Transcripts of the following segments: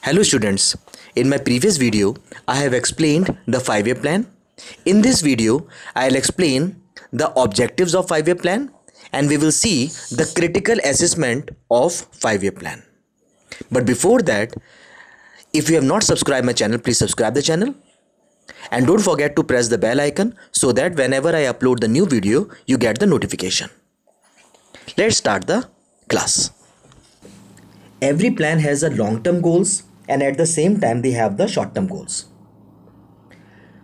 Hello students, in my previous video, I have explained the 5-year plan. In this video, I'll explain the objectives of 5-year plan and we will see the critical assessment of 5-year plan. But before that, if you have not subscribed my channel, please subscribe the channel and don't forget to press the bell icon so that whenever I upload the new video, you get the notification. Let's start the class. Every plan has a long-term goals and at the same time they have the short-term goals.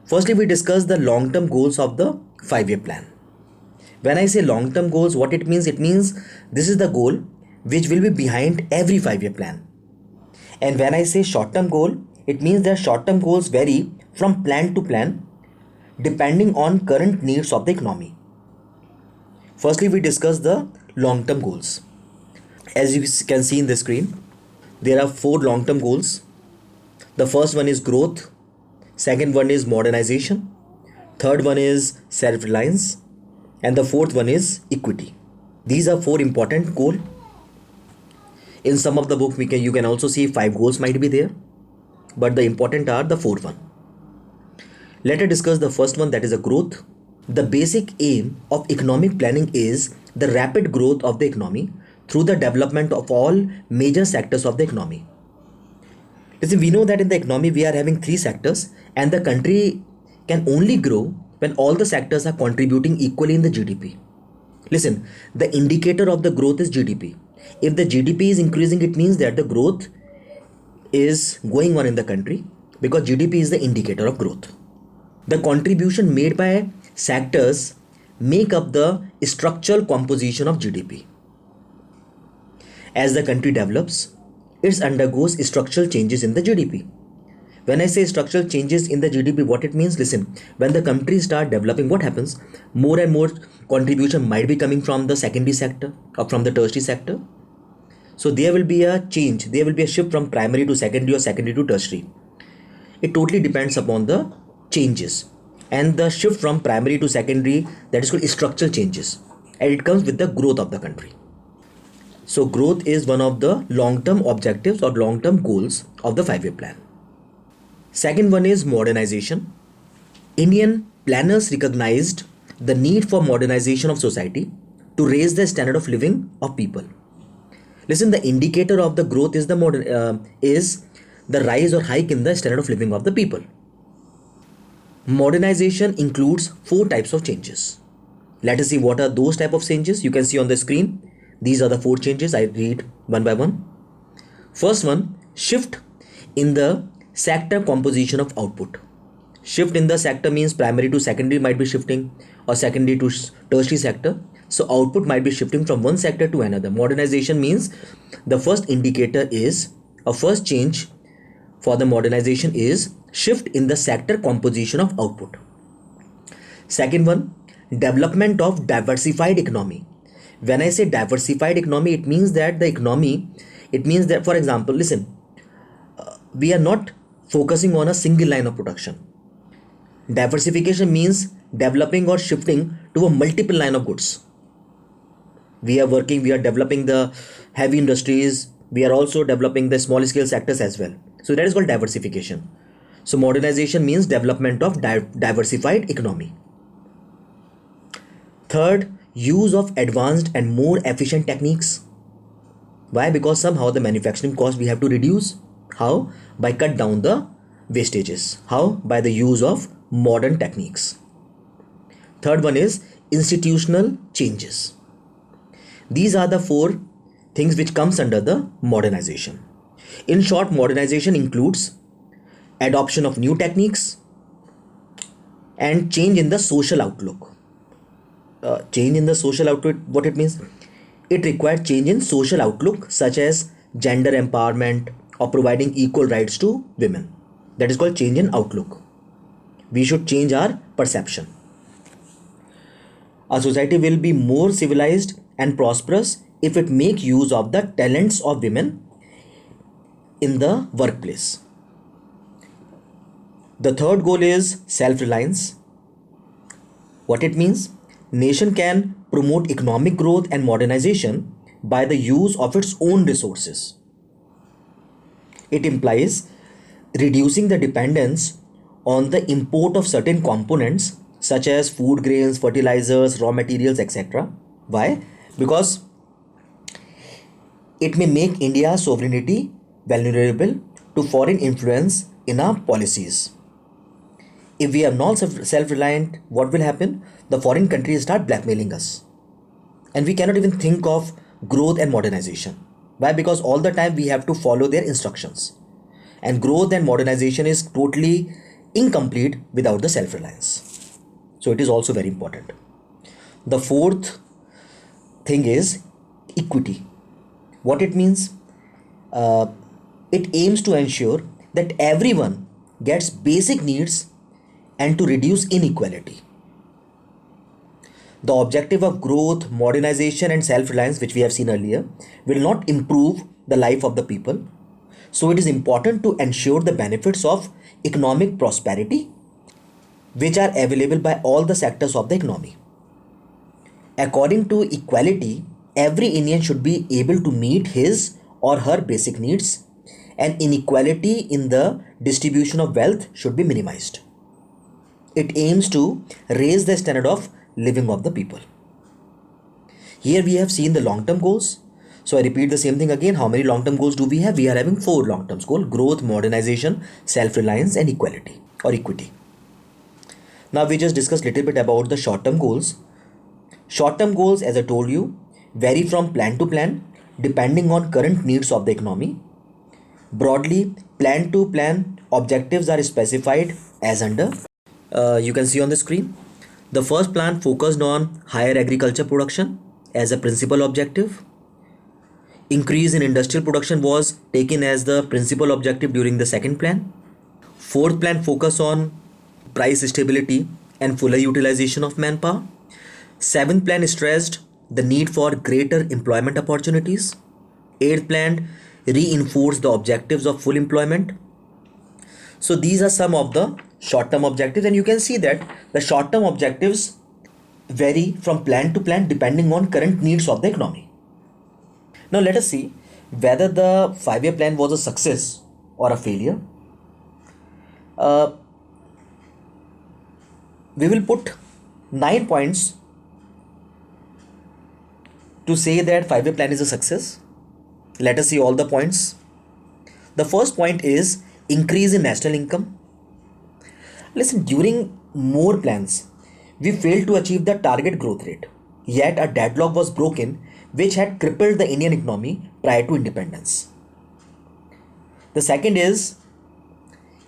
Firstly, we discuss the long-term goals of the 5-year plan. When I say long-term goals, what it means this is the goal which will be behind every 5-year plan. And when I say short-term goal, it means that short-term goals vary from plan to plan depending on current needs of the economy. Firstly, we discuss the long-term goals. As you can see in the screen, there are 4 long-term goals. The first one is growth, second one is modernization, third one is self-reliance, and the fourth one is equity. These are 4 important goals. In some of the book you can also see 5 goals might be there, but the important are the 4 one. Let us discuss the first one, that is a growth. The basic aim of economic planning is the rapid growth of the economy through the development of all major sectors of the economy. Listen, we know that in the economy we are having 3 sectors and the country can only grow when all the sectors are contributing equally in the GDP. Listen, the indicator of the growth is GDP. If the GDP is increasing, it means that the growth is going on in the country because GDP is the indicator of growth. The contribution made by sectors make up the structural composition of GDP. As the country develops, it undergoes structural changes in the GDP. When I say structural changes in the GDP, what it means? Listen, when the country start developing, what happens? More and more contribution might be coming from the secondary sector or from the tertiary sector. So there will be a change. There will be a shift from primary to secondary or secondary to tertiary. It totally depends upon the changes. And the shift from primary to secondary, that is called structural changes. And it comes with the growth of the country. So growth is one of the long-term objectives or long-term goals of the 5-year plan. Second one is modernization. Indian planners recognized the need for modernization of society to raise the standard of living of people. Listen, the indicator of the growth is the rise or hike in the standard of living of the people. Modernization includes 4 types of changes. Let us see what are those type of changes. You can see on the screen. These are the 4 changes. I read one by one. First one, shift in the sector composition of output. Shift in the sector means primary to secondary might be shifting or secondary to tertiary sector. So output might be shifting from one sector to another. Modernization means the first indicator is, a first change for the modernization is shift in the sector composition of output. Second one, development of diversified economy. When I say diversified economy, it means that for example, listen, we are not focusing on a single line of production. Diversification means developing or shifting to a multiple line of goods. We are developing the heavy industries. We are also developing the small scale sectors as well. So that is called diversification. So modernization means development of diversified economy. Third, use of advanced and more efficient techniques. Why? Because somehow the manufacturing cost we have to reduce. How? By cut down the wastages. How? By the use of modern techniques. Third one is institutional changes. These are the 4 things which comes under the modernization. In short, modernization includes adoption of new techniques and change in the social outlook. Change in the social outlook, what it means? It requires change in social outlook such as gender empowerment or providing equal rights to women. That is called change in outlook. We should change our perception. A society will be more civilized and prosperous if it make use of the talents of women in the workplace. The third goal is self-reliance. What it means? Nation can promote economic growth and modernization by the use of its own resources. It implies reducing the dependence on the import of certain components such as food grains, fertilizers, raw materials, etc. Why? Because it may make India's sovereignty vulnerable to foreign influence in our policies. If we are not self-reliant, what will happen? The foreign countries start blackmailing us. And we cannot even think of growth and modernization. Why? Because all the time we have to follow their instructions. And growth and modernization is totally incomplete without the self-reliance. So it is also very important. The fourth thing is equity. What it means? It aims to ensure that everyone gets basic needs and to reduce inequality. The objective of growth, modernization, and self-reliance, which we have seen earlier, will not improve the life of the people. So it is important to ensure the benefits of economic prosperity, which are available by all the sectors of the economy. According to equality, every Indian should be able to meet his or her basic needs, and inequality in the distribution of wealth should be minimized. It aims to raise the standard of living of the people. Here we have seen the long-term goals. So I repeat the same thing again. How many long-term goals do we have? We are having 4 long-term goals: growth, modernization, self-reliance, and equality or equity. Now we just discussed a little bit about the short-term goals. Short-term goals, as I told you, vary from plan to plan depending on current needs of the economy. Broadly, plan to plan objectives are specified as under. You can see on the screen. The first plan focused on higher agriculture production as a principal objective. Increase in industrial production was taken as the principal objective during the second plan. Fourth plan focused on price stability and fuller utilization of manpower. Seventh plan stressed the need for greater employment opportunities. Eighth plan reinforced the objectives of full employment. So these are some of the short-term objectives, and you can see that the short-term objectives vary from plan to plan depending on current needs of the economy. Now let us see whether the 5-year plan was a success or a failure. We will put 9 points to say that 5-year plan is a success. Let us see all the points. The first point is increase in national income. Listen, during more plans, we failed to achieve the target growth rate. Yet a deadlock was broken which had crippled the Indian economy prior to independence. The second is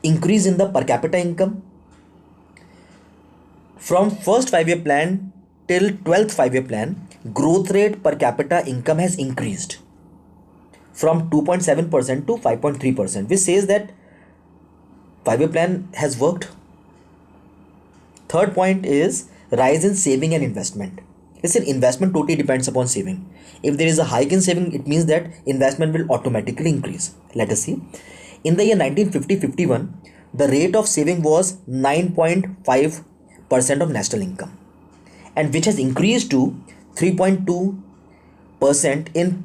increase in the per capita income. From first 5-year plan till 12th 5-year plan, growth rate per capita income has increased from 2.7% to 5.3%, which says that 5-year plan has worked. Third point is rise in saving and investment. Listen, investment totally depends upon saving. If there is a hike in saving, it means that investment will automatically increase. Let us see. In the year 1950-51, the rate of saving was 9.5% of national income, and which has increased to 3.2% in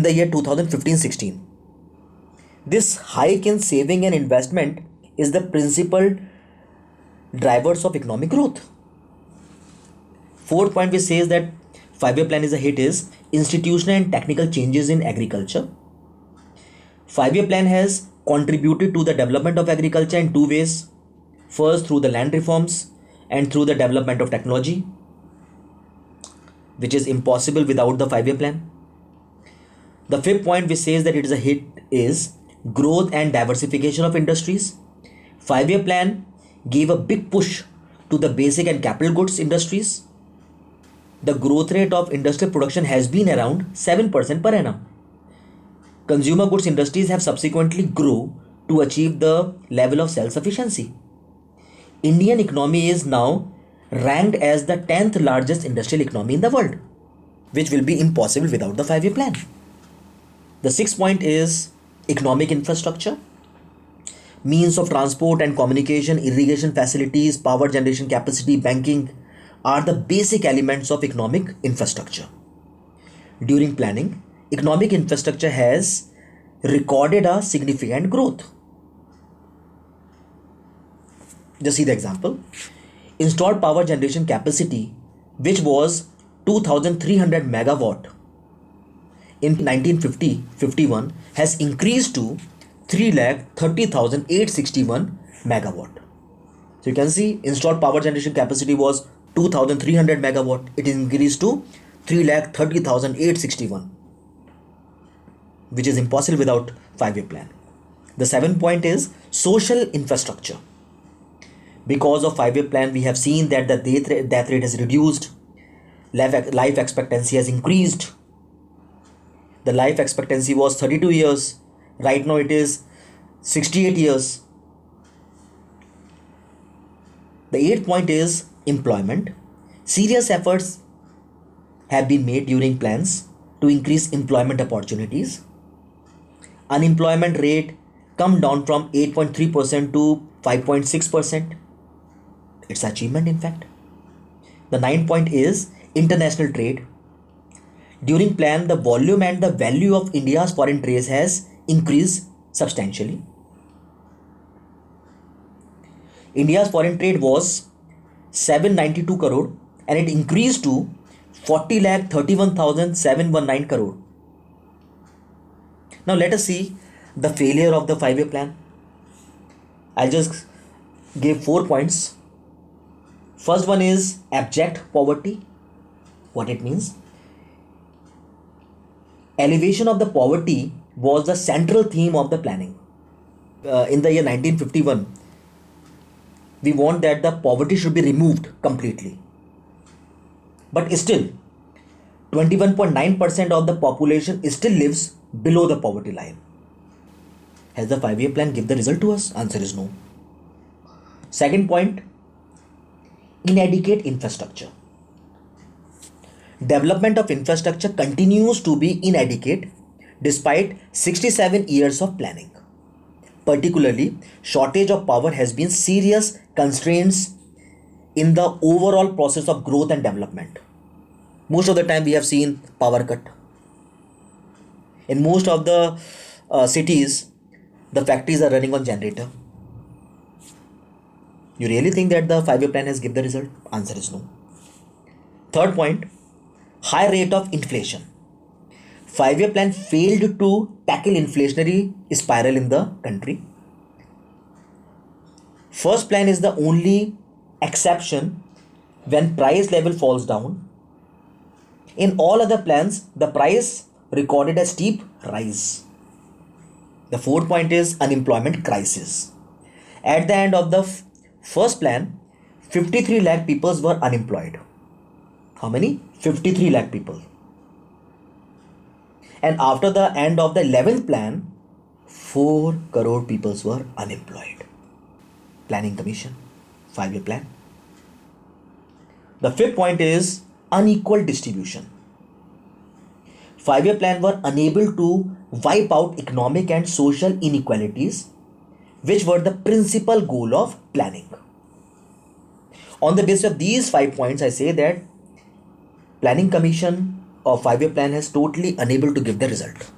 the year 2015-16. This hike in saving and investment is the principal drivers of economic growth. Fourth point which says that 5-year plan is a hit is institutional and technical changes in agriculture. 5-year plan has contributed to the development of agriculture in 2 ways. First, through the land reforms and through the development of technology, which is impossible without the 5-year plan. The fifth point which says that it is a hit is growth and diversification of industries. 5-year plan gave a big push to the basic and capital goods industries. The growth rate of industrial production has been around 7% per annum. Consumer goods industries have subsequently grown to achieve the level of self-sufficiency. Indian economy is now ranked as the 10th largest industrial economy in the world, which will be impossible without the 5-year plan. The sixth point is economic infrastructure. Means of transport and communication, irrigation facilities, power generation capacity, banking are the basic elements of economic infrastructure. During planning, economic infrastructure has recorded a significant growth. Just see the example. Installed power generation capacity, which was 2300 megawatt in 1950-51, has increased to 3,30,861 megawatt. So you can see installed power generation capacity was 2300 megawatt. It increased to 3,30,861, which is impossible without 5-year plan. The 7th point is social infrastructure. Because of 5-year plan, we have seen that the death rate has reduced, life expectancy has increased. The life expectancy was 32 years. Right now it is 68 years. The 8th point is employment. Serious efforts have been made during plans to increase employment opportunities. Unemployment rate come down from 8.3% to 5.6%. It's achievement, in fact. The 9th point is international trade. During plan, the volume and the value of India's foreign trade has increased substantially. India's foreign trade was 792 crore and it increased to 40,31,719 crore. Now let us see the failure of the 5-year plan. I'll just give 4 points. First one is abject poverty. What it means? Elevation of the poverty was the central theme of the planning. In the year 1951, we want that the poverty should be removed completely. But still, 21.9% of the population still lives below the poverty line. Has the 5-year plan give the result to us? Answer is no. Second point, inadequate infrastructure. Development of infrastructure continues to be inadequate despite 67 years of planning. Particularly, shortage of power has been serious constraints in the overall process of growth and development. Most of the time we have seen power cut. In most of the cities, the factories are running on generator. You really think that the 5-year plan has given the result? Answer is no. Third point, high rate of inflation. 5-year plan failed to tackle inflationary spiral in the country. First plan is the only exception when price level falls down. In all other plans, the price recorded a steep rise. The fourth point is unemployment crisis. At the end of the first plan, 53 lakh people were unemployed. How many? 53 lakh people. And after the end of the 11th plan, 4 crore people were unemployed. Planning Commission, 5-year plan. The fifth point is unequal distribution. 5-year plan were unable to wipe out economic and social inequalities, which were the principal goal of planning. On the basis of these 5 points, I say that Planning Commission of 5-year plan has totally unable to give the result.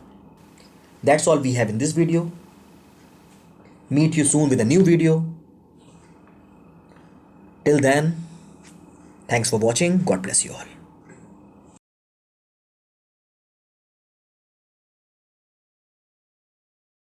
That's all we have in this video. Meet you soon with a new video. Till then, thanks for watching. God bless you all.